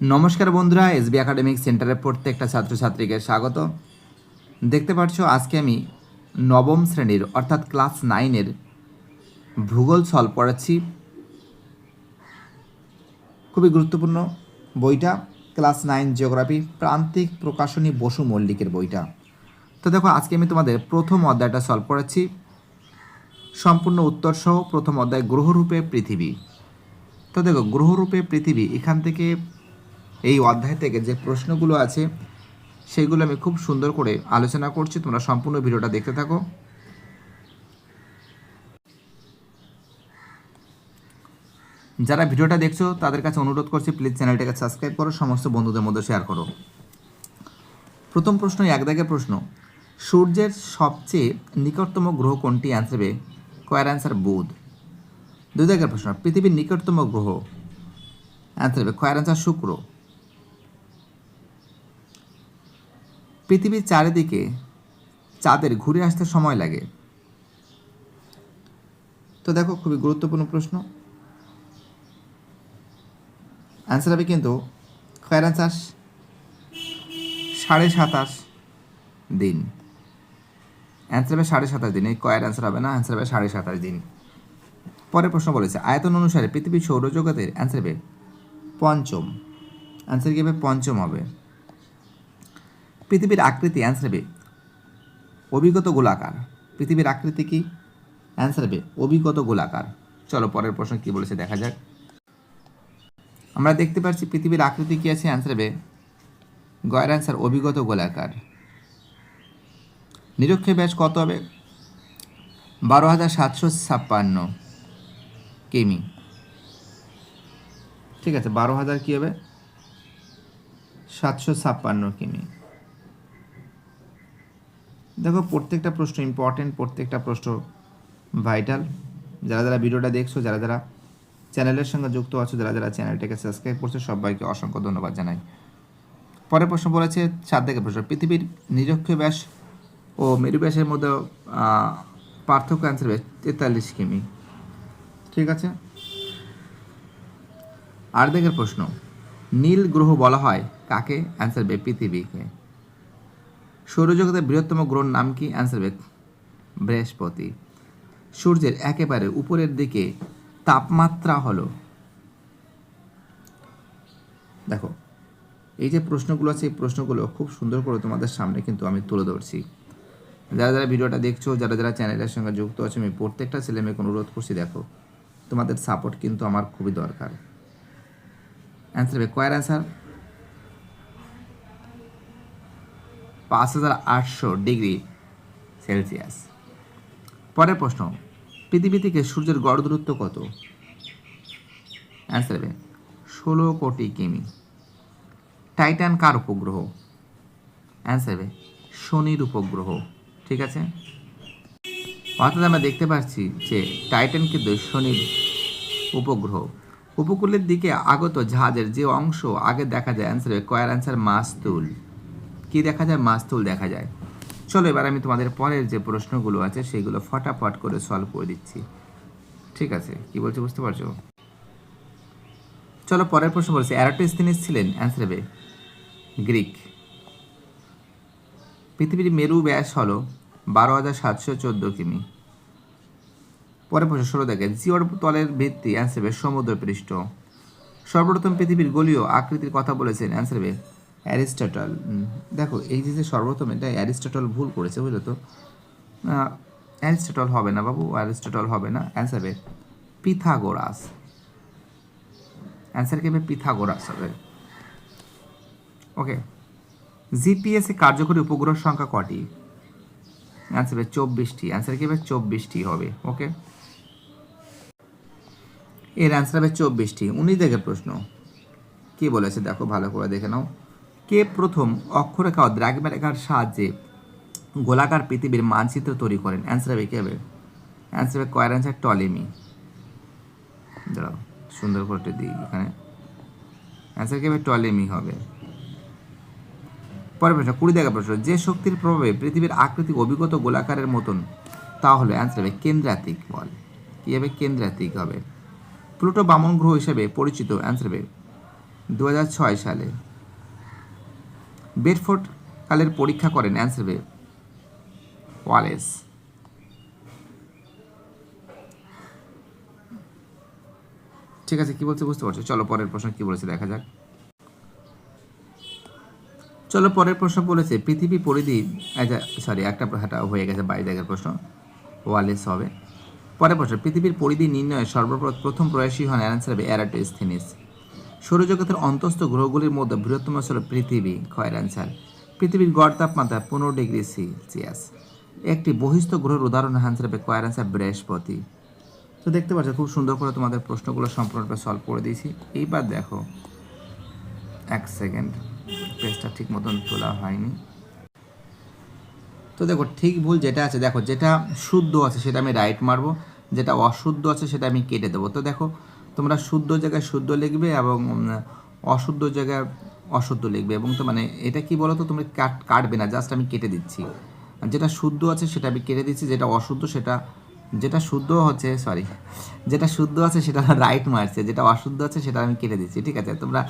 নমস্কার বন্ধুরা, SB academic সেন্টারের প্রত্যেকটা ছাত্রছাত্রীকে স্বাগত। দেখতে পাচ্ছ আজকে আমি নবম শ্রেণীর অর্থাৎ ক্লাস 9-এর ভূগোল সলভ পড়াচ্ছি। খুবই গুরুত্বপূর্ণ বইটা ক্লাস 9 জিওগ্রাফি, প্রান্তিক প্রকাশনী বসু মল্লিকের বইটা। তো দেখো আজকে আমি তোমাদের প্রথম অধ্যায়টা সলভ করাচ্ছি, সম্পূর্ণ উত্তর সহ। প্রথম অধ্যায় গ্রহরূপে পৃথিবী। তো দেখো গ্রহরূপে পৃথিবী, এখান থেকে এই অধ্যায় থেকে যে প্রশ্নগুলো আছে সেইগুলো আমি খুব সুন্দর করে আলোচনা করছি, তোমরা সম্পূর্ণ ভিডিওটা দেখতে থাকো। যারা ভিডিওটা দেখছো তাদের কাছে অনুরোধ করছি, প্লিজ চ্যানেলটাকে সাবস্ক্রাইব করো, সমস্ত বন্ধুদের মধ্যে শেয়ার করো। প্রথম প্রশ্ন, এক দাগের প্রশ্ন, সূর্যের সবচেয়ে নিকটতম গ্রহ কোনটি? অ্যান্সার হবে কয়ের অ্যান্সার বুধ। দুই দাগের প্রশ্ন, পৃথিবীর নিকটতম গ্রহ? অ্যান্সার হবে কয়ের অ্যান্সার শুক্র। পৃথিবীর চারিদিকে চাঁদের ঘুরে আসতে সময় লাগে? তো দেখো খুবই গুরুত্বপূর্ণ প্রশ্ন, অ্যান্সার হবে কিন্তু কয়ের অ্যান্সার 27.5 দিন। অ্যান্সার হবে 27.5 দিন, এই কয়ের অ্যান্সার হবে না, অ্যান্সার হবে 27.5 দিন। পরের প্রশ্ন বলেছে আয়তন অনুসারে পৃথিবীর সৌরজগতের? অ্যান্সার হবে পঞ্চম। অ্যান্সার কি হবে? পঞ্চম হবে। পৃথিবীর আকৃতি? অ্যান্সার হবে অভিগত গোলাকার। পৃথিবীর আকৃতি কি? অ্যান্সার হবে অভিগত গোলাকার। চলো পরের প্রশ্ন কি বলেছে দেখা যাক। আমরা দেখতে পাচ্ছি পৃথিবীর আকৃতি কি আছে? অ্যান্সার হবে গয়ের অ্যান্সার অভিগত গোলাকার। নিরক্ষীয় ব্যাস কত হবে? 12,756 কিমি। ঠিক আছে, 12,000 কী হবে? 756 কিমি। দেখো প্রত্যেকটা প্রশ্ন ইম্পর্টেন্ট, প্রত্যেকটা প্রশ্ন ভাইটাল। যারা যারা ভিডিওটা দেখছো, যারা যারা চ্যানেলের সঙ্গে যুক্ত আছো, যারা যারা চ্যানেলটাকে সাবস্ক্রাইব করছো, সবাইকে অসংখ্য ধন্যবাদ জানাই। পরের প্রশ্ন বলেছে 7 দাগের প্রশ্ন, পৃথিবীর নিরক্ষীয় ব্যাস ও মেরু ব্যাসের মধ্যে পার্থক্য? অ্যান্সার হবে 43 কিমি। ঠিক আছে। 8 দাগের প্রশ্ন, নীল গ্রহ বলা হয় কাকে? অ্যান্সার হবে পৃথিবীকে। সৌরজগতের বৃহত্তম গ্রহের নাম কি? অ্যান্সার হবে বৃহস্পতি। সূর্যের একেবারে উপরের দিকে তাপমাত্রা হলো? দেখো এই যে প্রশ্নগুলো আছে, এই প্রশ্নগুলো খুব সুন্দর করে তোমাদের সামনে কিন্তু আমি তুলে ধরছি। যারা যারা ভিডিওটা দেখছো, যারা যারা চ্যানেলের সঙ্গে যুক্ত আছে, আমি প্রত্যেকটা ছেলেমেয়েকে অনুরোধ করছি, দেখো তোমাদের সাপোর্ট কিন্তু আমার খুবই দরকার। অ্যান্সার হবে কয়ের অ্যান্সার 5,800 ডিগ্রি সেলসিয়াস। পরের প্রশ্ন, পৃথিবী থেকে সূর্যের গড় দূরত্ব কত? অ্যান্সার হবে 16 কোটি কিমি। টাইটান কার উপগ্রহ? অ্যান্সার হবে শনির উপগ্রহ। ঠিক আছে, অর্থাৎ আমরা দেখতে পাচ্ছি যে টাইটান কিন্তু শনির উপগ্রহ। উপকূলের দিকে আগত জাহাজের যে অংশ আগে দেখা যায়? অ্যান্সার হবে কয়ের অ্যান্সার মাস্তুল। কি দেখা যায়? মাস্তুল দেখা যায়। চলো এবার আমি তোমাদের পরের যে প্রশ্নগুলো আছে সেগুলো ফটাফট করে সলভ করে দিচ্ছি। ঠিক আছে, কি বলছি বুঝতে পারছো? চলো পরের প্রশ্ন বলছি এরাটোস্থেনিস ছিলেন? অ্যান্সার হবে গ্রিক। পৃথিবীর মেরু ব্যাস হলো 12,714 কিমি। পরের প্রশ্ন 16 দেখে জিওর তলের ভিত্তি? অ্যান্সার হবে সমুদ্রপৃষ্ঠ। সর্বপ্রথম পৃথিবীর গোলীয় আকৃতির কথা বলেছেন? অ্যান্সার হবে অ্যারিস্টটল। দেখো এই যে সর্বপ্রথম, এটা অ্যারিস্টটল ভুল করেছে, বুঝলো তো? অ্যারিস্টটল হবে না বাবু, অ্যারিস্টটল হবে না, অ্যান্সার হবে পিথাগোরাস। অ্যান্সার কি হবে? পিথাগোরাস হবে। ওকে। জিপিএসে কার্যকরী উপগ্রহ সংখ্যা কটি? অ্যান্সার হবে 24টি। অ্যান্সার কি হবে? 24টি হবে। ওকে, এর অ্যান্সার হবে 24টি। 19 দাগের প্রশ্ন কি বলেছে দেখো ভালো করে দেখে নাও। কে প্রথম অক্ষরেখা ও দ্রাঘিমারেখার সাহায্যে গোলাকার পৃথিবীর মানচিত্র তৈরি করেন? অ্যান্সার হবে কি হবে? অ্যান্সার হবে কয়ের অ্যান্সার টলেমি। দাঁড়াও সুন্দর করে দিই এখানে, অ্যান্সার কি হবে? টলেমি হবে। পরের প্রশ্ন 20 দাগের প্রশ্ন, যে শক্তির প্রভাবে পৃথিবীর আকৃতি অভিগত গোলাকারের মতন তা হলো? অ্যান্সার হবে কেন্দ্রাতিক বল। কী হবে? কেন্দ্রাতিক হবে। প্লুটো বামন গ্রহ হিসেবে পরিচিত? অ্যান্সার হবে 2006 সালে বেডফোর্ড কালের পরীক্ষা করেন, অ্যান্সার হবে ওয়ালেস। ঠিক আছে, কি বলছে বুঝতে পারছো? চলো পরের প্রশ্ন কি বলেছে দেখা যাক। চলো পরের প্রশ্ন বলেছে পৃথিবী পরিধি, সরি একটা হয়ে গেছে 22 দাগের প্রশ্ন, ওয়ালেস হবে। পরের প্রশ্ন, পৃথিবীর পরিধি নির্ণয়ে সর্বপ্রথম প্রয়াসী হন, অ্যান্সার হবে এরাটোস্থেনিস। সৌরজগতের অন্তস্থ গ্রহগুলির মধ্যে বৃহত্তম ছিল পৃথিবী, খয়ের অ্যান্সার। পৃথিবীর গড় তাপমাত্রা 15 ডিগ্রি সেলসিয়াস। একটি বহিস্থ গ্রহের উদাহরণ, অ্যান্সার হবে খয়ের অ্যান্সার বৃহস্পতি। তো দেখতে পাচ্ছ খুব সুন্দর করে তোমাদের প্রশ্নগুলো সম্পূর্ণরূপে সলভ করে দিয়েছি। এইবার দেখো, এক সেকেন্ড, পেজটা ঠিক মতন তোলা হয়নি। তো দেখো ঠিক ভুল যেটা আছে, দেখো যেটা শুদ্ধ আছে সেটা আমি রাইট মারবো, যেটা অশুদ্ধ আছে সেটা আমি কেটে দেবো। তো দেখো তোমরা শুদ্ধ জায়গায় শুদ্ধ লিখবে এবং অশুদ্ধ জায়গায় অশুদ্ধ লিখবে। এবং তো মানে এটা কি বলো তো, তোমরা কাটবে না, জাস্ট আমি কেটে দিচ্ছি। যেটা শুদ্ধ আছে সেটা আমি কেটে দিচ্ছি, যেটা অশুদ্ধ সেটা, যেটা শুদ্ধ হচ্ছে সরি যেটা শুদ্ধ আছে সেটা রাইট মারছে, যেটা অশুদ্ধ আছে সেটা আমি কেটে দিচ্ছি। ঠিক আছে, তোমরা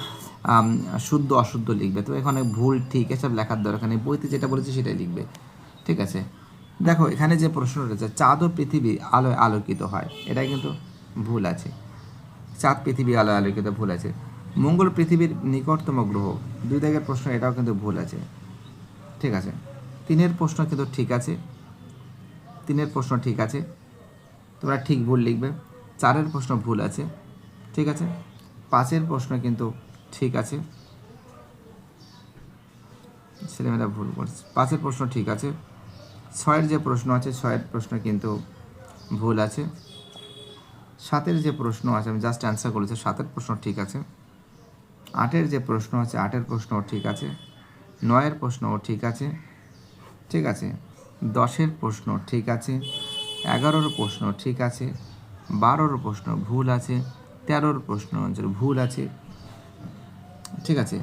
শুদ্ধ অশুদ্ধ লিখবে। তো এখানে ভুল ঠিক এসব লেখার দরকার নেই, বইতে যেটা বলেছি সেটাই লিখবে। ঠিক আছে, দেখো এখানে যে প্রশ্ন রয়েছে, চাঁদ ও পৃথিবী আলোয় আলোকিত হয়, এটা কিন্তু ভুল আছে। চাঁদ পৃথিবী আলোয় আলোকিত ভুল আছে। মঙ্গল পৃথিবীর নিকটতম গ্রহ, 2 দাগের প্রশ্ন, এটাও কিন্তু ভুল আছে। ঠিক আছে, 3-এর প্রশ্ন কিন্তু ঠিক আছে, 3-এর প্রশ্ন ঠিক আছে, তোমরা ঠিক ভুল লিখবে। 4-এর প্রশ্ন ভুল আছে। ঠিক আছে, 5-এর প্রশ্ন কিন্তু ঠিক আছে, ছেলেমেয়েরা ভুল করছে। 5-এর প্রশ্ন ঠিক আছে। 6-এর যে প্রশ্ন আছে 6-এর প্রশ্ন কিন্তু ভুল আছে। 7-এর যে প্রশ্ন আছে আমি জাস্ট অ্যান্সার করেছি, 7-এর প্রশ্ন ঠিক আছে। 8-এর যে প্রশ্ন আছে 8-এর প্রশ্নও ঠিক আছে। 9-এর প্রশ্নও ঠিক আছে। ঠিক আছে, 10-এর প্রশ্ন ঠিক আছে। 11-র প্রশ্ন ঠিক আছে। 12-র প্রশ্ন ভুল আছে। 13-র প্রশ্ন ভুল আছে। ঠিক আছে,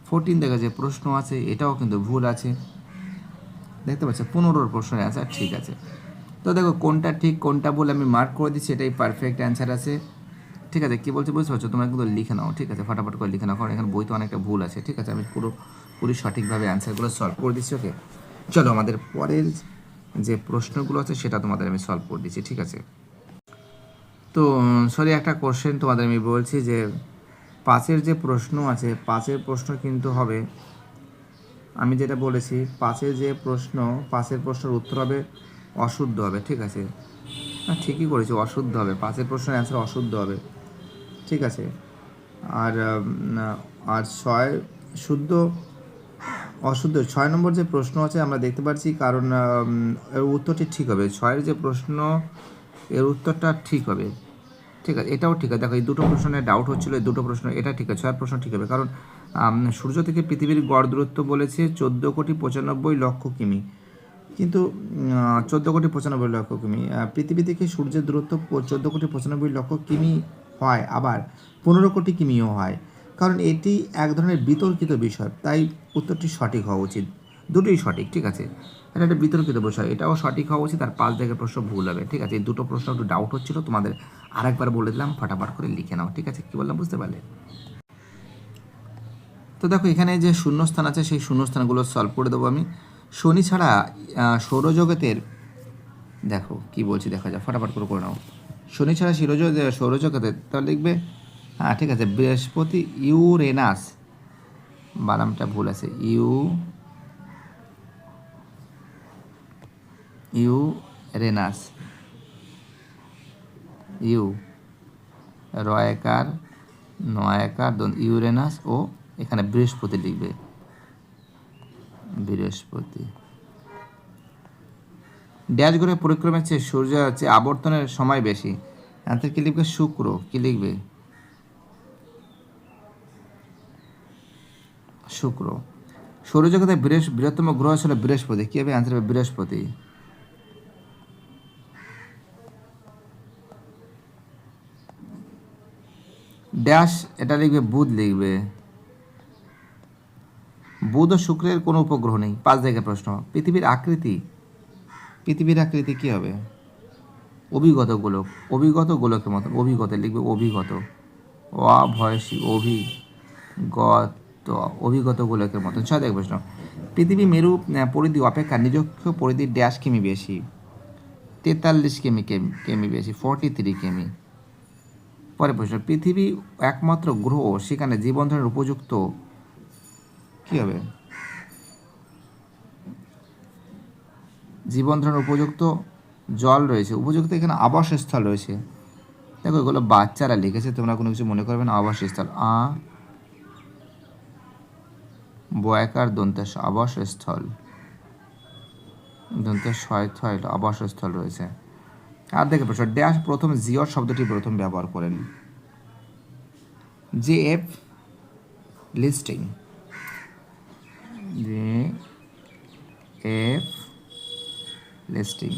14 দাগে যে প্রশ্ন আছে এটাও কিন্তু ভুল আছে। দেখতে পাচ্ছ 15-র প্রশ্নের অ্যান্সার ঠিক আছে। তো দেখো কোনটা ঠিক কোনটা ভুল আমি মার্ক করে দিচ্ছি, এটাই পারফেক্ট অ্যান্সার আছে। ঠিক আছে, কী বলছে বুঝতে পারছো? তোমরা কিন্তু লিখে নাও। ঠিক আছে, ফটাফট করে লিখে নাও, কারণ এখানে বইতে অনেকটা ভুল আছে। ঠিক আছে, আমি পুরোপুরি সঠিকভাবে অ্যান্সারগুলো সলভ করে দিচ্ছি। ওকে, চলো আমাদের পরের যে প্রশ্নগুলো আছে সেটা তোমাদের আমি সলভ করে দিচ্ছি। ঠিক আছে, তো সরি একটা কোশ্চেন তোমাদের আমি বলছি যে 5-এর যে প্রশ্ন আছে 5-এর প্রশ্ন কিন্তু হবে, আমি যেটা বলেছি 5-এর যে প্রশ্ন 5-এর প্রশ্নের উত্তর হবে অশুদ্ধ হবে। ঠিক আছে, না ঠিকই করেছি, অশুদ্ধ হবে, 5-এর প্রশ্নের অ্যান্সার অশুদ্ধ হবে। ঠিক আছে, আর আর 6 শুদ্ধ অশুদ্ধ। 6 নম্বর যে প্রশ্ন আছে আমরা দেখতে পাচ্ছি, কারণ এর উত্তরটি ঠিক হবে। 6-এর যে প্রশ্ন এর উত্তরটা ঠিক হবে। ঠিক আছে, এটাও ঠিক আছে। দেখো এই দুটো প্রশ্নে ডাউট হচ্ছিল, এই দুটো প্রশ্ন এটা ঠিক আছে, 6 প্রশ্ন ঠিক হবে। কারণ সূর্য থেকে পৃথিবীর গড় দূরত্ব বলেছে 14,95,00,000 কিমি, কিন্তু 14,95,00,000 কিমি। পৃথিবী থেকে সূর্যের দূরত্ব 14,95,00,000 কিমি হয়, আবার 15 কোটি কিমিও হয়। কারণ এটি এক ধরনের বিতর্কিত বিষয়, তাই উত্তরটি সঠিক হওয়া উচিত। দুটোই সঠিক। ঠিক আছে, এটা একটা বিতর্কিত বিষয়, এটাও সঠিক হওয়া উচিত। আর 5 দাগের প্রশ্ন ভুল হবে। ঠিক আছে, এই দুটো প্রশ্ন একটু ডাউট হচ্ছিল, তোমাদের আরেকবার বলে দিলাম, ফটাফট করে লিখে নাও। ঠিক আছে, কী বললাম বুঝতে পারলে? তো দেখো এখানে যে শূন্যস্থান আছে সেই শূন্যস্থানগুলো সলভ করে দেবো আমি। শনি ছাড়া সৌরজগতের, দেখো কি বলছি দেখা যায়, ফটাফট করে নাও। শনি ছাড়া সৌরজগতের, তাহলে লিখবে ঠিক আছে বৃহস্পতি, ইউরেনাস, বানামটা ভুল আছে, ইউরেনাস, রয়কার নয়কার ইউরেনাস, ও এখানে বৃহস্পতি লিখবে, বৃহস্পতি। ড্যাশ ঘুরে পরিক্রমের চেয়ে সূর্যের চেয়ে আবর্তনের সময় বেশি, অ্যান্সার কি লিখবে? শুক্র। কি লিখবে? শুক্র। সৌরজগতের বৃহত্তম গ্রহ ছিল বৃহস্পতি, কি হবে? অ্যান্সার হবে বৃহস্পতি। ড্যাশ, এটা লিখবে বুধ লিখবে। বুধ ও শুক্রের কোনো উপগ্রহ নেই। 5 জায়গায় প্রশ্ন। পৃথিবীর আকৃতি কি হবে? অভিগত গোলকের মতন, অভিগত লিখবে, অভিগত, অভয়সী, অভিগত গোলকের মতন। 6 দেখে প্রশ্ন, পৃথিবী মেরু পরিধি অপেক্ষা নিরক্ষ পরিধি ড্যাশ কিমি বেশি? 43 কিমি বেশি, 43 কিমি। পরে প্রশ্ন, পৃথিবী একমাত্র গ্রহ সেখানে জীবন ধারণের উপযুক্ত কি হবে? জীবন ধারণের উপযুক্ত জল রয়েছে, উপযুক্ত এখানে আবাসস্থল রয়েছে। দেখো এগুলো বাচ্চারা লিখেছে, তোমরা কোনো কিছু মনে করবে না। আবাসস্থল, বয়াকার দন্তেশ, আবাসস্থল, দন্তেশ ছয় আবাসস্থল রয়েছে। আর দেখে প্রশ্ন, ড্যাশ প্রথম জিওর শব্দটি প্রথম ব্যবহার করেন? JF লিস্টিং, JF লিস্টিং,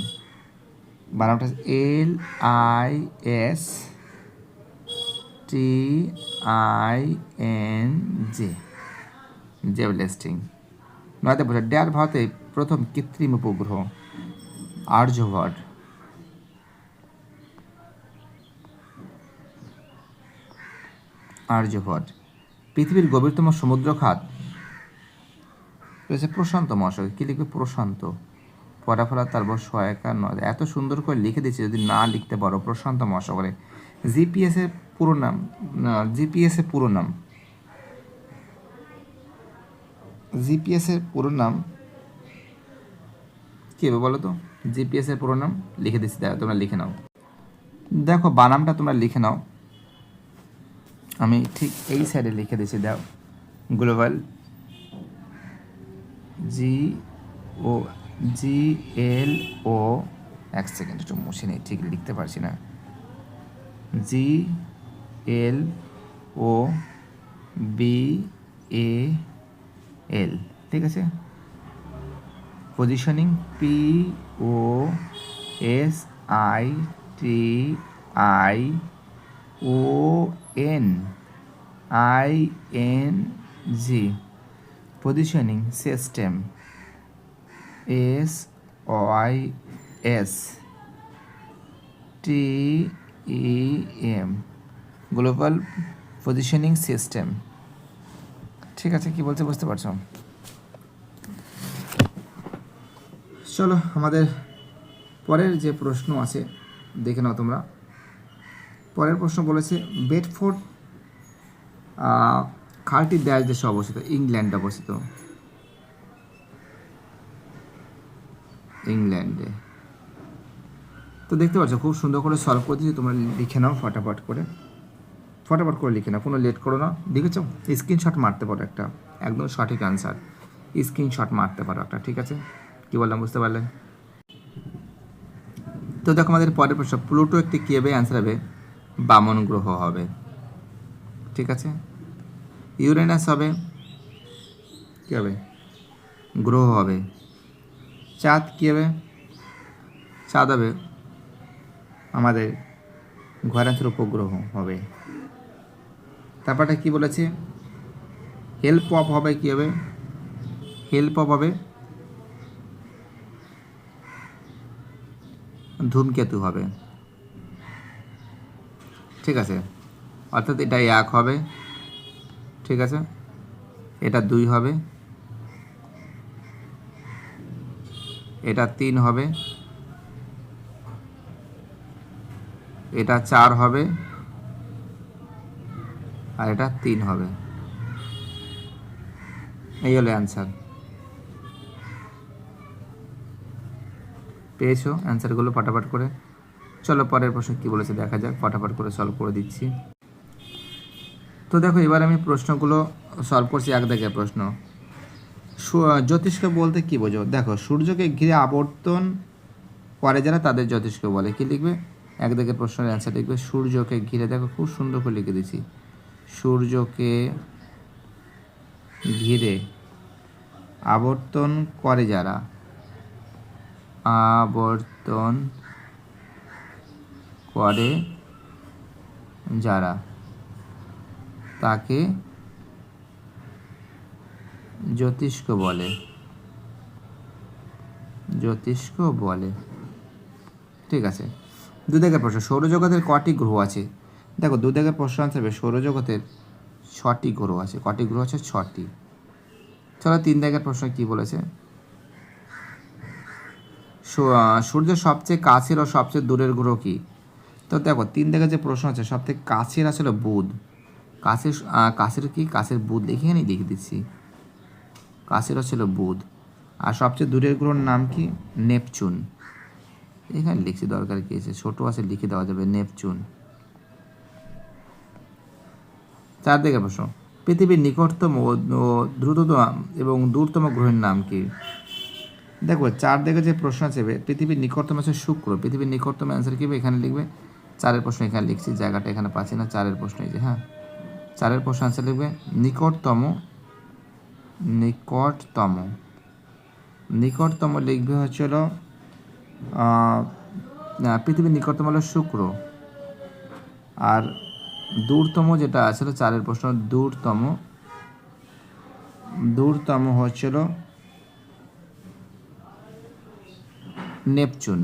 বানানটা LISTING, জেব লিস্টিং। নয়তে প্রশ্ন, ড্যাশ ভারতে প্রথম কৃত্রিম উপগ্রহ? আর্যভট্ট, আর্যভট্ট। পৃথিবীর গভীরতম সমুদ্র খাত রয়েছে প্রশান্ত মহাসাগর। কি লিখবে? প্রশান্ত। পড়াফলা তারপর সহায়িকা নয়, এত সুন্দর করে লিখে দিচ্ছি, যদি না লিখতে পারো প্রশান্ত মহাসাগরে। জিপিএস এর পুরো নাম, জিপিএস এর পুরো নাম, জিপিএস এর পুরো নাম কি হবে বলো তো? জিপিএস এর পুরো নাম লিখে দিচ্ছি, দেখো তোমরা লিখে নাও। দেখো বানামটা তোমরা লিখে নাও, আমি ঠিক এই সাইডে লিখে দিচ্ছি। দাও, গ্লোবাল GLO, এক সেকেন্ড একটু মুছে নেই, ঠিক লিখতে পারছি না। GLOBAL, ঠিক আছে। Positioning POSITIONING, positioning system SYSTEM, global positioning system. ঠিক আছে, কি বলতে বুঝতে পারছো? চলো আমাদের পরের যে প্রশ্ন আছে দেখে নাও তোমরা। পরের প্রশ্ন বলেছে, বেডফোর্ড খালটি ড্যাশ দেশে অবস্থিত? ইংল্যান্ডে অবস্থিত, ইংল্যান্ডে। তো দেখতে পাচ্ছ খুব সুন্দর করে সলভ করে দিচ্ছি, তোমরা লিখে নাও ফটাফট করে লিখে নাও, কোনো লেট করো না। দেখেছো, স্ক্রিনশট মারতে পারো একটা, একদম সঠিক অ্যান্সার, স্ক্রিনশট মারতে পারো একটা, ঠিক আছে? কি বললাম বুঝতে পারলে? তো দেখো আমাদের পরের প্রশ্ন, প্লুটো একটি কী হবে? অ্যান্সার হবে বামন গ্রহ হবে, ঠিক আছে। ইউরেনাস হবে কী হবে? গ্রহ হবে। চাঁদ কী হবে? চাঁদ হবে আমাদের গ্রহাণুর উপগ্রহ হবে। তারপরটা কি বলেছে? হেল্প অফ হবে কী হবে? হেল্প অফ হবে ধূমকেতু হবে, ঠিক আছে। অর্থাৎ এটা 1 হবে, ঠিক আছে, এটা 2 হবে, এটা 3 হবে, এটা 4 হবে, আর এটা 3 হবে। এই হলো অ্যান্সার। পেয়েছো অ্যান্সারগুলো ফটাফট করে? চলো পরের প্রশ্ন কী বলেছে দেখা যাক, ফটাফট করে সলভ করে দিচ্ছি। তো দেখো এবার আমি প্রশ্নগুলো সলভ করছি। 1 দাগের প্রশ্ন, জ্যোতিষ্ক বলতে কী বোঝো? দেখো, সূর্যকে ঘিরে আবর্তন করে যারা তাদের জ্যোতিষ্ক বলে। কি লিখবে? 1 দাগের প্রশ্নের অ্যান্সার লিখবে সূর্যকে ঘিরে। দেখো খুব সুন্দর করে লিখে দিচ্ছি, সূর্যকে ঘিরে আবর্তন করে যারা, আবর্তন করে যারা তাকে জ্যোতিষ্ক বলে, জ্যোতিষ্ক বলে, ঠিক আছে। 2 দাগের প্রশ্ন, সৌরজগতের কটি গ্রহ আছে? দেখো 2 দাগের প্রশ্ন আনসার হবে সৌরজগতের 6টি গ্রহ আছে। কটি গ্রহ আছে? 6টি। চলো 3 দাগের প্রশ্ন কি বলেছে? সূর্যের সবচেয়ে কাছের ও সবচেয়ে দূরের গ্রহ কি? তো দেখো 3 দাগের যে প্রশ্ন আছে, সবথেকে কাছের আসলে বুধ। কাছের কি? কাছের বুধ লিখে নিয়ে লিখে দিচ্ছি। কাছের ছিল বুধ। আর সবচেয়ে দূরের গ্রহর নাম কি? নেপচুন। এখানে লিখছি, দরকার কি আছে, ছোটো আছে লিখে দেওয়া যাবে, নেপচুন। 4 দিকের প্রশ্ন, পৃথিবীর নিকটতম ও দ্রুততম এবং দূরতম গ্রহের নাম কি? দেখো 4 দিকে যে প্রশ্ন আছে, পৃথিবীর নিকটতম আছে শুক্র। পৃথিবীর নিকটতম অ্যান্সার কি হবে? এখানে লিখবে। 4 প্রশ্ন এখানে লিখছি, জায়গাটা এখানে পাচ্ছি না। 4 প্রশ্ন এই যে, হ্যাঁ 4 প্রশ্ন অ্যান্সার লিখবে নিকটতম। নিকটতম লিখবে হচ্ছিল পৃথিবীর নিকটতম হলো শুক্র। আর দূরতম যেটা আছে 4 প্রশ্ন, দূরতম হচ্ছিল নেপচুন।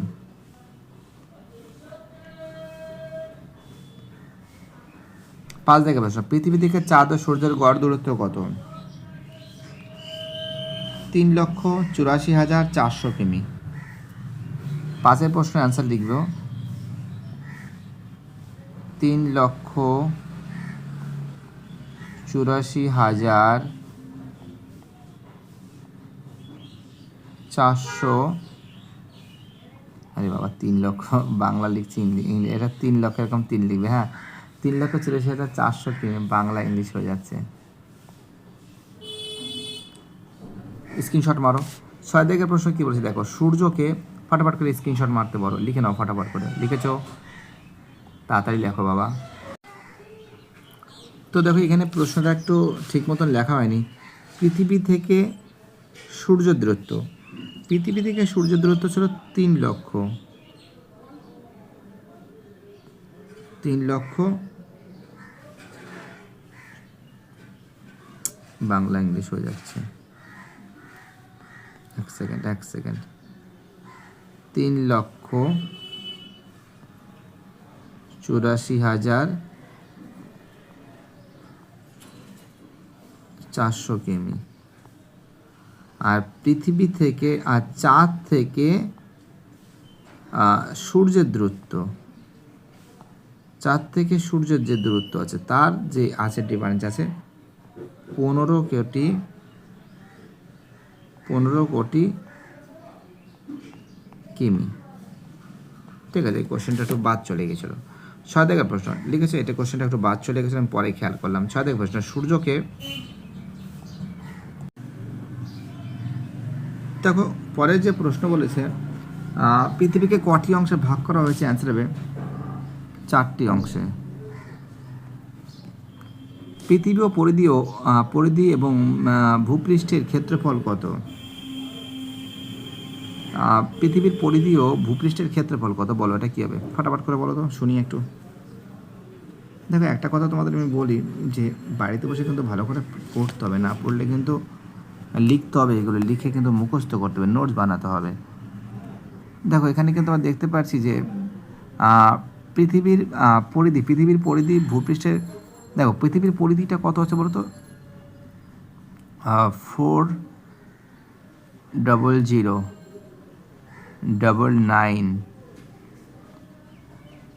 5 দেখে প্রশ্ন, পৃথিবী থেকে চাঁদ ও সূর্যের গড় দূরত্ব কত? 3,84,400 কিমি। 5 প্রশ্ন অ্যান্সার লিখবে 3,84,400। আরে বাবা 3 লক্ষ বাংলা লিখছি, এটা 3 লক্ষ, এরকম 3 লিখবে, হ্যাঁ 3,84,400 কিমি, বাংলা ইংলিশ হয়ে যাচ্ছে। স্ক্রিনশট মারো। 6 দিকের প্রশ্ন কি বলছে দেখো, সূর্যকে ফটাফট করে স্ক্রিনশট মারতে পারো, লিখে নাও ফটাফট করে। লিখেছ? তাড়াতাড়ি লেখো বাবা। তো দেখো এখানে প্রশ্নটা একটু ঠিক মতন লেখা হয়নি। পৃথিবী থেকে সূর্য দূরত্ব, পৃথিবী থেকে সূর্য দূরত্ব ছিল 3 লক্ষ। বাংলা ইংলিশ হয়ে যাচ্ছে, এক সেকেন্ড। 3,84,400 কিমি। আর পৃথিবী থেকে আর চাঁদ থেকে সূর্যের দূরত্ব, চাঁদ থেকে সূর্যের যে দূরত্ব আছে তার যে আছে ডিফারেন্স আছে 15 কোটি কিমি। ঠিক আছে, এই কোশ্চেনটা একটু বাদ চলে গেছিলো। 6 দিকের প্রশ্ন লিখেছে, এটা কোশ্চেনটা একটু বাদ চলে গেছিলো, আমি পরে খেয়াল করলাম। 6 দিকের প্রশ্ন, সূর্যকে দেখো পরের যে প্রশ্ন বলেছে, পৃথিবীকে কটি অংশে ভাগ করা হয়েছে? অ্যান্সার হবে 4টি অংশে। পৃথিবী ও পরিধি এবং ভূপৃষ্ঠের ক্ষেত্রফল কত? পৃথিবীর পরিধি ও ভূপৃষ্ঠের ক্ষেত্রফল কত? বলো, এটা কী হবে? ফটাফট করে বলো তো শুনি একটু। দেখো একটা কথা তোমাদের আমি বলি, যে বাড়িতে বসে কিন্তু ভালো করে পড়তে হবে, না পড়লে কিন্তু লিখতে হবে, এগুলো লিখে কিন্তু মুখস্থ করতে হবে, নোটস বানাতে হবে। দেখো এখানে কিন্তু আমরা দেখতে পাচ্ছি যে পৃথিবীর পরিধি ভূপৃষ্ঠের, দেখো পৃথিবীর পরিধিটা কত আছে বলো তো? 4,000,999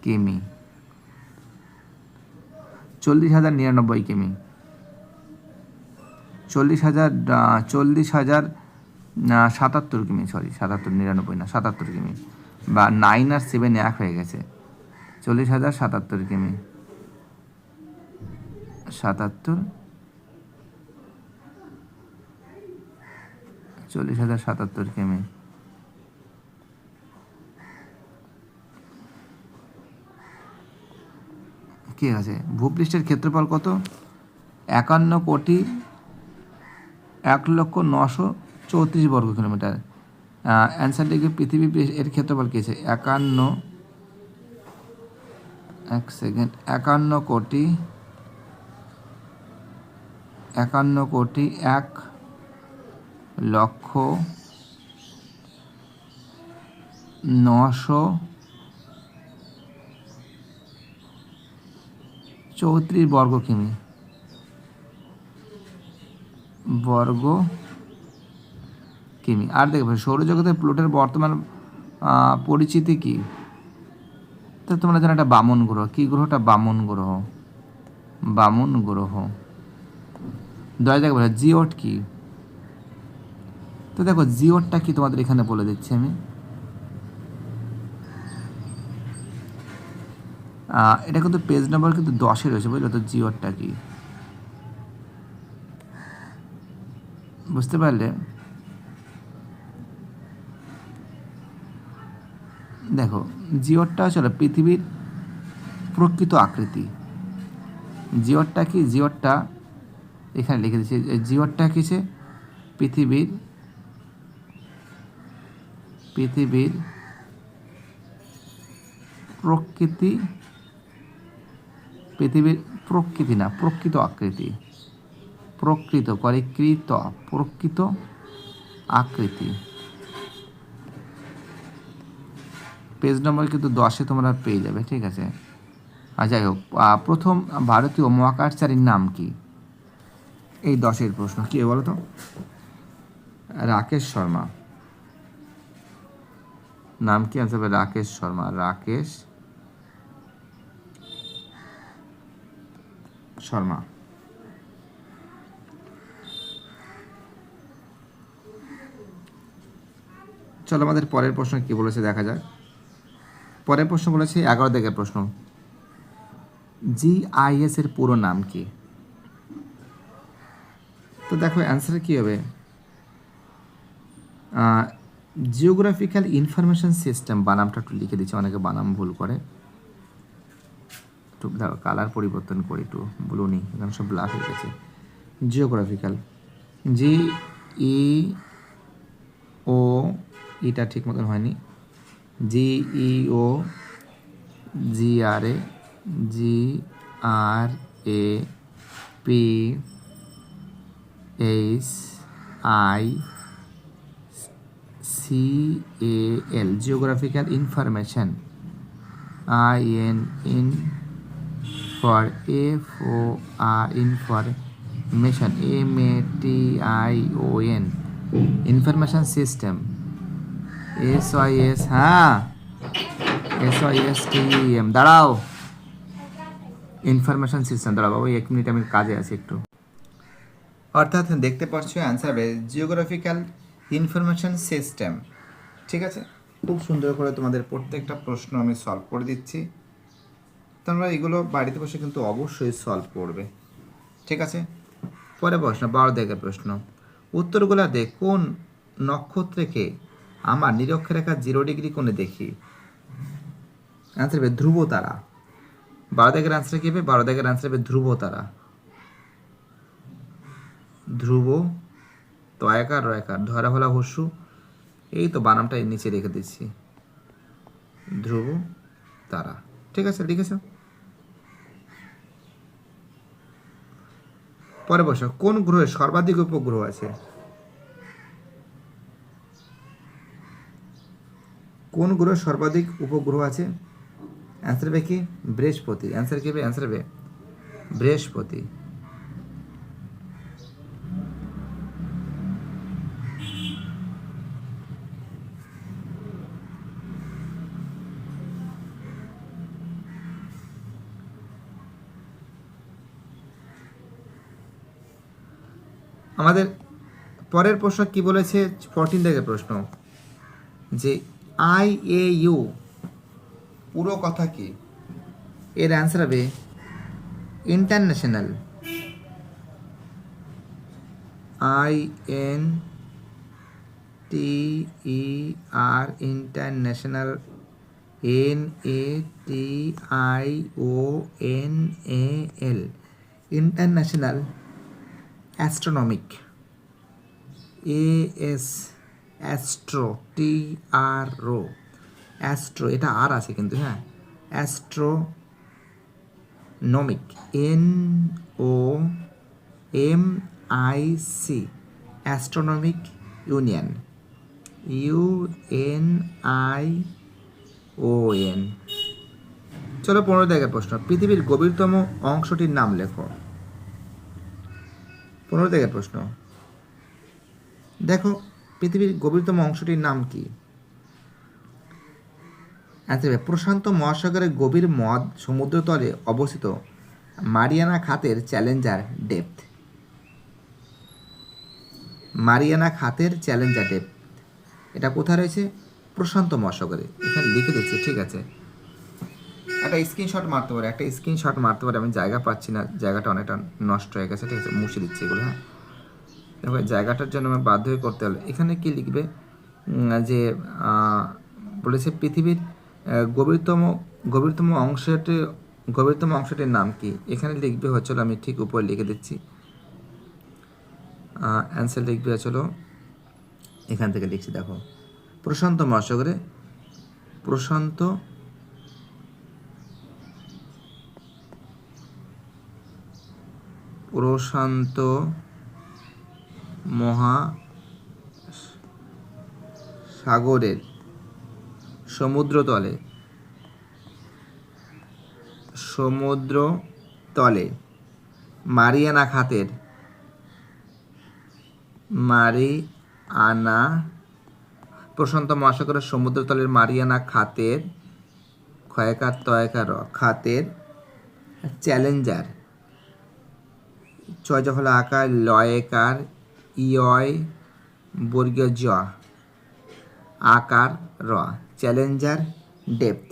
কিমি, 40,099 কিমি, 40,077 কিমি, সরি 77,99 না 77 কিমি, বা 9 আর 7 এক হয়ে গেছে, 40,077 কিমি, 40,077 কিমি। কি আছে? ভূপৃষ্ঠের ক্ষেত্রফল কত? 51,01,934 বর্গ কিলোমিটার। অ্যান্সার লিখে পৃথিবী এর ক্ষেত্রফল কী আছে? 51,01,934 বর্গ কিমি। বর্গ কিমি। আর দেখবে সৌরজগতে প্লুটোর বর্তমান পরিচিতি কি? তো তোমরা জানো একটা বামন গ্রহ। কি গ্রহটা? বামন গ্রহ। বামন গ্রহ। দয়া দেখবে জিওট কি? তো দেখো জিওটটা কি তোমাদের এখানে বলে দিচ্ছি আমি। এটা কিন্তু পেজ নাম্বার কিন্তু 10-এ রয়েছে, বুঝলো তো? জিওটটা কি বুঝতে পারলে? দেখো জিওটটা হচ্ছে পৃথিবীর প্রকৃত আকৃতি। জিওটটা কি? জিওটটা এখানে লিখে দিচ্ছি। জিওটটা কিসে? পৃথিবীর প্রকৃতি, পৃথিবীর প্রকৃতি না, প্রকৃত আকৃতি। প্রকৃত প্রকৃত আকৃতি। পেজ নম্বর কিন্তু 10-এ তোমরা পেয়ে যাবে, ঠিক আছে? আর যাই হোক, প্রথম ভারতীয় মহাকাশচারীর নাম কি? এই 10-এর প্রশ্ন। কি বলো তো? রাকেশ শর্মা। নাম কি? আনসার হবে রাকেশ শর্মা। রাকেশ শর্মা। চলো আমাদের পরের প্রশ্ন কি বলেছে দেখা যাক। পরের প্রশ্ন বলেছে 11 দিকের প্রশ্ন। GIS এর পুরো নাম কি? তো দেখো অ্যান্সার কি হবে? Geographical information system. বানামটা একটু লিখে দিচ্ছি, অনেকে বানাম ভুল করে। একটু দেখো কালার পরিবর্তন করি, একটু ব্লু এখানে সব ব্ল্যাক হয়ে গেছে। জিওগ্রাফিক্যাল, GEO, এটা ঠিক মতন হয়নি। GEO GRAPHICAL, geographical information. IN for information, MATION, information system. SIS, হ্যাঁ SISTEM। দাঁড়াও, ইনফরমেশন সিস্টেম। দাঁড়াও বাবু, 1 মিনিট আমি কাজে আছি একটু। অর্থাৎ দেখতে পাচ্ছ অ্যান্সার হবে জিওগ্রাফিক্যাল ইনফরমেশন সিস্টেম। ঠিক আছে, খুব সুন্দর করে তোমাদের প্রত্যেকটা প্রশ্ন আমি সলভ করে দিচ্ছি। তোমরা এগুলো বাড়িতে বসে কিন্তু অবশ্যই সলভ করবে, ঠিক আছে? পরে প্রশ্ন 12 দিকের প্রশ্ন। উত্তরগুলো দেখ, কোন নক্ষত্রকে আমার নিরক্ষরেখা 0 ডিগ্রি কোণে দেখি? অ্যান্সার হবে ধ্রুব তারা। 12 দিকের অ্যান্সার কি হবে? 12 দিকের অ্যান্সার হবে ধ্রুব তারা। ধ্রুব, তয়াকার রয়াকার, ধরা হলা হস্যু, এই তো বানামটা এর নিচে রেখে দিচ্ছি। ধ্রুব তারা, ঠিক আছে? লিখেছ? পরে বসো, কোন গ্রহে সর্বাধিক উপগ্রহ আছে? কোন গ্রহে সর্বাধিক উপগ্রহ আছে? অ্যান্সার হবে কি? বৃহস্পতি। অ্যান্সার কি হবে? অ্যান্সার হবে বৃহস্পতি। আমাদের পরের প্রশ্ন কি বলেছে? 14 থেকে প্রশ্ন, যে IAU পুরো কথা কি? এর অ্যান্সার হবে international. INTER, international. NATIONAL, international astronomic. AS, astro, TRO, astro, এটা আর আছে কিন্তু, হ্যাঁ, astronomic. NOMIC, astronomic union. UNION। চলো 15 জায়গার প্রশ্ন। পৃথিবীর গভীরতম অংশটির নাম লেখো। 15 জায়গার প্রশ্ন। দেখো পৃথিবীর গভীরতম অংশটির নাম কি? অ্যান্সার হবে প্রশান্ত মহাসাগরের গভীর মধ্য সমুদ্রতলে অবস্থিত মারিয়ানা খাতের চ্যালেঞ্জার ডেপথ। মারিয়ানা খাতের চ্যালেঞ্জার ডেপথ এটা কোথায় রয়েছে? প্রশান্ত মহাসাগরে। এখানে লিখে দিচ্ছি, ঠিক আছে? একটা স্ক্রিনশট মারতে পারে, একটা স্ক্রিনশট মারতে পারে। আমি জায়গা পাচ্ছি না, জায়গাটা অনেকটা নষ্ট হয়ে গেছে, ঠিক আছে? মুছে দিচ্ছি এগুলো। হ্যাঁ, দেখো জায়গাটার জন্য আমার বাধ্য হয়ে করতে হলো। এখানে কি লিখবে যে বলেছে পৃথিবীর গভীরতম গভীরতম অংশটি গভীরতম অংশটির নাম কি? এখানে লিখবে হচ্ছিল, আমি ঠিক উপরে লিখে দিচ্ছি। অ্যান্সার লিখবে হচ্ছিল, এখান থেকে লিখছি, দেখো প্রশান্ত মহাসাগরে প্রশান্ত প্রশান্ত মহাসাগরের সমুদ্রতলে মারিয়ানা খাতের প্রশান্ত মহাসাগরের সমুদ্রতলের মারিয়ানা খাতের খাতের চ্যালেঞ্জার চয় হলো আকার লয়কার ইয় বর্গীয় জ আকার র চ্যালেঞ্জার ডেপথ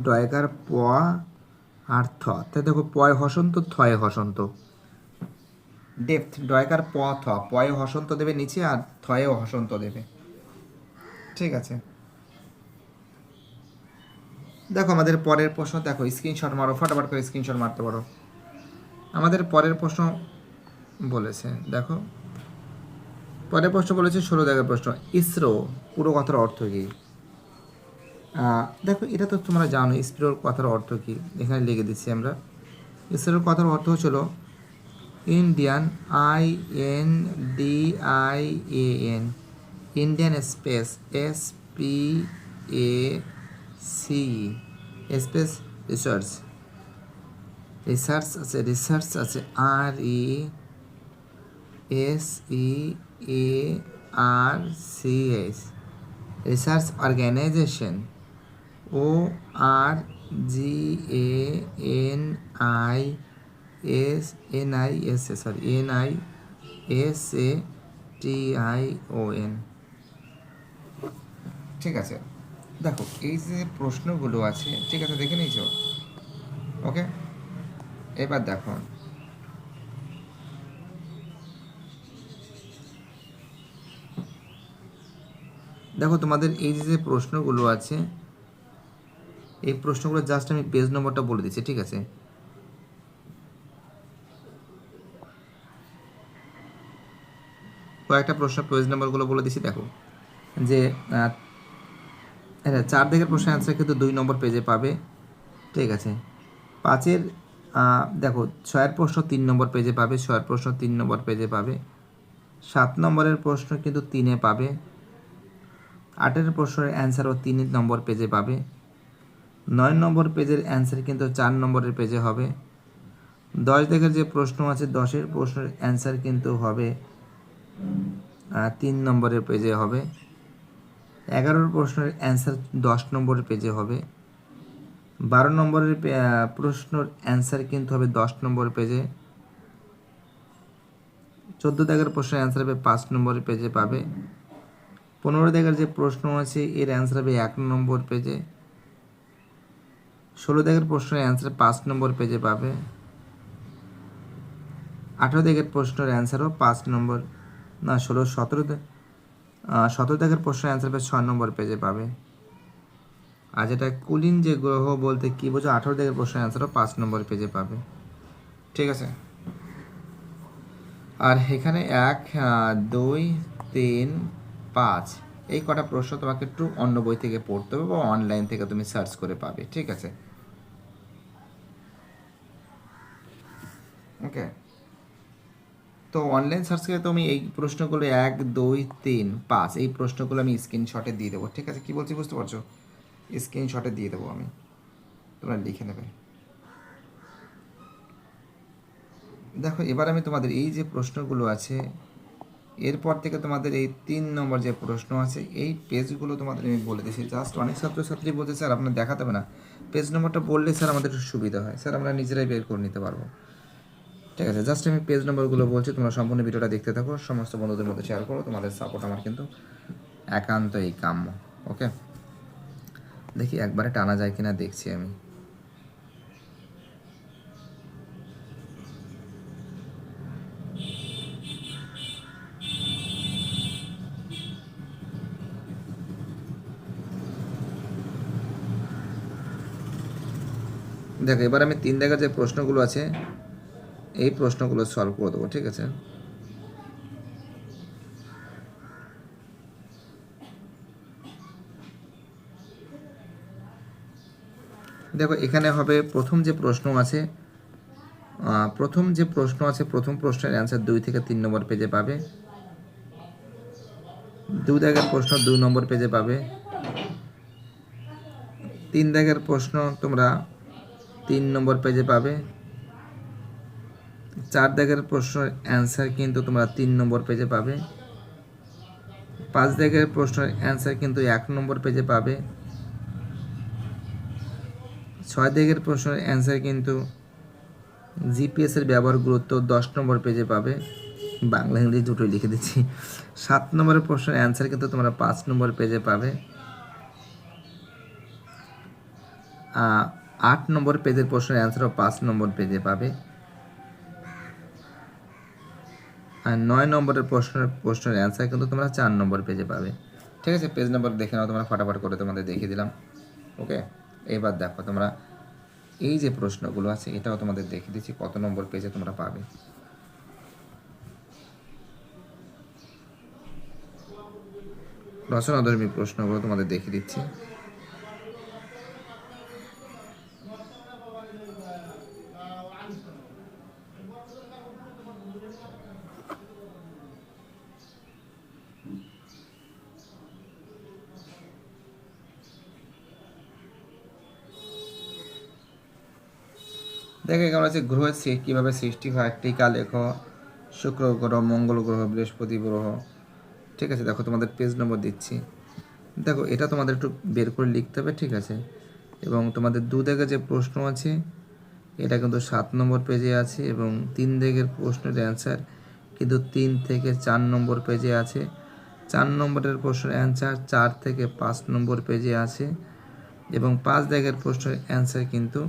ডয়কার প আর থ। তাই দেখো পয় হসন্ত থয় হসন্ত, ডেপথ ডয়কার প থ, পয়ে হসন্ত দেবে নিচে আর থয়েও হসন্ত দেবে, ঠিক আছে? দেখো আমাদের পরের প্রশ্ন, দেখো স্ক্রিনশট মারো, ফটাফট করে স্ক্রিনশট মারতে পারো। আমাদের পরের প্রশ্ন বলেছে, দেখো পরের প্রশ্ন বলেছে 16 দাগের প্রশ্ন, ইসরো পুরো কথার অর্থ কী? দেখো এটা তো তোমরা জানো ইসরোর কথার অর্থ কী, এখানে লিখে দিচ্ছি আমরা। ইসরোর কথার অর্থ হচ্ছিল Indian INDIAN Indian space SPACE space research আছে RESEARCH রিসার্চ অর্গানাইজেশন NISATION, ঠিক আছে? দেখো এই যে প্রশ্নগুলো আছে, ঠিক আছে, দেখে নিয়েছ? ওকে, এবার দেখো তোমাদের এই যে প্রশ্নগুলো আছে, এই প্রশ্নগুলো জাস্ট আমি পেজ নম্বরটা বলে দিচ্ছি, ঠিক আছে? কয়েকটা প্রশ্ন পেজ নম্বরগুলো বলে দিচ্ছি। দেখো যে 4 দিকের প্রশ্নের অ্যান্সার কিন্তু 2 নম্বর পেজে পাবে, ঠিক আছে? 5-এর দেখো 6-এর প্রশ্ন 3 নম্বর পেজে পাবে, 6-এর প্রশ্ন 3 নম্বর পেজে পাবে, 7 নম্বরের প্রশ্ন কিন্তু 3-এ পাবে, 8-এর প্রশ্নের অ্যান্সারও 3 নম্বর পেজে পাবে, 9 নম্বর পেজের অ্যান্সার কিন্তু 4 নম্বরের পেজে হবে, 10 দিকের যে প্রশ্ন আছে 10-এর প্রশ্নের অ্যান্সার কিন্তু হবে 3 নম্বরের পেজে হবে, 11-র প্রশ্নের অ্যান্সার 10 নম্বরের পেজে হবে, 12 নম্বরের প্রশ্নের অ্যান্সার কিন্তু হবে 10 নম্বর পেজে, 14 দাগের প্রশ্নের অ্যান্সার হবে 5 নম্বরের পেজে পাবে, 15 দাগের যে প্রশ্ন আছে এর অ্যান্সার হবে 1 নম্বর পেজে, 16 দাগের প্রশ্নের অ্যান্সার 5 নম্বর পেজে পাবে, 18 দাগের প্রশ্নের অ্যান্সারও 5 নম্বর, না 17 দাগের প্রশ্নের অ্যান্সার হবে 6 নম্বর পেজে পাবে। আর যেটা কুলিন যে গ্রহ বলতে কী বোঝো, 18 দাগের প্রশ্নের অ্যান্সারও 5 নম্বর পেজে পাবে, ঠিক আছে? আর এখানে 1 2 3 5 এই কটা প্রশ্ন তোমাকে একটু অন্য বই থেকে পড়তে হবে বা অনলাইন থেকে তুমি সার্চ করে পাবে, ঠিক আছে? ওকে, তো অনলাইন সার্চ করে তুমি এই প্রশ্নগুলো 1 2 3 5 এই প্রশ্নগুলো আমি স্ক্রিনশটে দিয়ে দেবো, ঠিক আছে? কি বলছি বুঝতে পারছো? স্ক্রিনশটে দিয়ে দেবো আমি, তোমরা লিখে নেবে। দেখো এবার আমি তোমাদের এই যে প্রশ্নগুলো আছে এরপর থেকে তোমাদের এই 3 নম্বর যে প্রশ্ন আছে এই পেজগুলো তোমাদের আমি বলে দিয়েছি। জাস্ট অনেক ছাত্রছাত্রী বলছে স্যার আপনার দেখাতে হবে না, পেজ নম্বরটা বললে স্যার আমাদের একটু সুবিধা হয়, স্যার আমরা নিজেরাই বের করে নিতে পারবো। ঠিক আছে, জাস্ট আমি পেজ নম্বরগুলো বলছি, তোমরা সম্পূর্ণ ভিডিওটা দেখতে থাকো, সমস্ত বন্ধুদের মধ্যে শেয়ার করো, তোমাদের সাপোর্ট আমার কিন্তু একান্তই কাম্য। ওকে, দেখি একবারে টানা যায় কিনা দেখছি আমি। দেখো এবার আমি 3 দাগের যে প্রশ্নগুলো আছে এই প্রশ্নগুলো সলভ করে দেবো। ঠিক আছে, দেখো এখানে হবে প্রথম যে প্রশ্ন আছে প্রথম প্রশ্নের অ্যান্সার 2 থেকে 3 নম্বর পেজে পাবে। 2 দাগের প্রশ্ন 2 নম্বর পেজে পাবে। 3 দাগের প্রশ্ন তোমরা 3 নম্বর পেজে পাবে। 4 দাগের প্রশ্নের অ্যান্সার কিন্তু তোমরা 3 নম্বর পেজে পাবে। 5 দাগের প্রশ্নের অ্যান্সার কিন্তু 1 নম্বর পেজে পাবে। 6 দাগের প্রশ্নের অ্যান্সার কিন্তু জিপিএসের ব্যবহার গুরুত্ব 10 নম্বর পেজে পাবে। বাংলা ইংরেজি দুটোই লিখে দিচ্ছি। 7 নম্বরের প্রশ্নের অ্যান্সার কিন্তু তোমরা 5 নম্বর পেজে পাবে। 8 নম্বর পেজের প্রশ্নের অ্যান্সারও 5 নম্বর পেজে পাবে। আর 9 নম্বরের প্রশ্নের অ্যান্সার কিন্তু তোমরা 4 নম্বর পেজে পাবে। ঠিক আছে, পেজ নম্বর দেখে নাও, তোমরা ফটাফট করে তোমাদের দেখিয়ে দিলাম। ওকে, এবার দেখো তোমরা এই যে প্রশ্নগুলো আছে এটাও তোমাদের দেখিয়ে দিচ্ছি কত নম্বর পেজে তোমরা পাবে। রচনাধর্মী প্রশ্নগুলো তোমাদের দেখিয়ে দিচ্ছি। দেখে কেমন আছে, গ্রহের কীভাবে সৃষ্টি হয়, টিকা লেখো, শুক্র গ্রহ, মঙ্গল গ্রহ, বৃহস্পতি গ্রহ। ঠিক আছে, দেখো তোমাদের পেজ নম্বর দিচ্ছি। দেখো এটা তোমাদের একটু বের করে লিখতে হবে। ঠিক আছে, এবং তোমাদের 2 দাগের যে প্রশ্ন আছে এটা কিন্তু 7 নম্বর পেজে আছে, এবং 3 দাগের প্রশ্নের অ্যান্সার কিন্তু 3 থেকে 4 নম্বর পেজে আছে। 4 নম্বরের প্রশ্নের অ্যান্সার 4 থেকে 5 নম্বর পেজে আছে, এবং 5 দাগের প্রশ্নের অ্যান্সার কিন্তু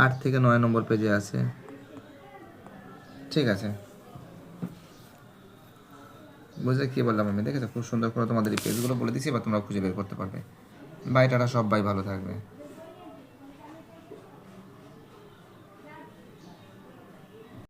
8 থেকে 9 নম্বর পেজে আছে। ঠিক আছে, বুঝলে কী বললাম আমি? দেখেছো খুব সুন্দর করে তোমাদের এই পেজগুলো বলে দিচ্ছি, এবার তোমরা খুঁজে বের করতে পারবে। বাই টাটা, সবাই ভালো থাকবে।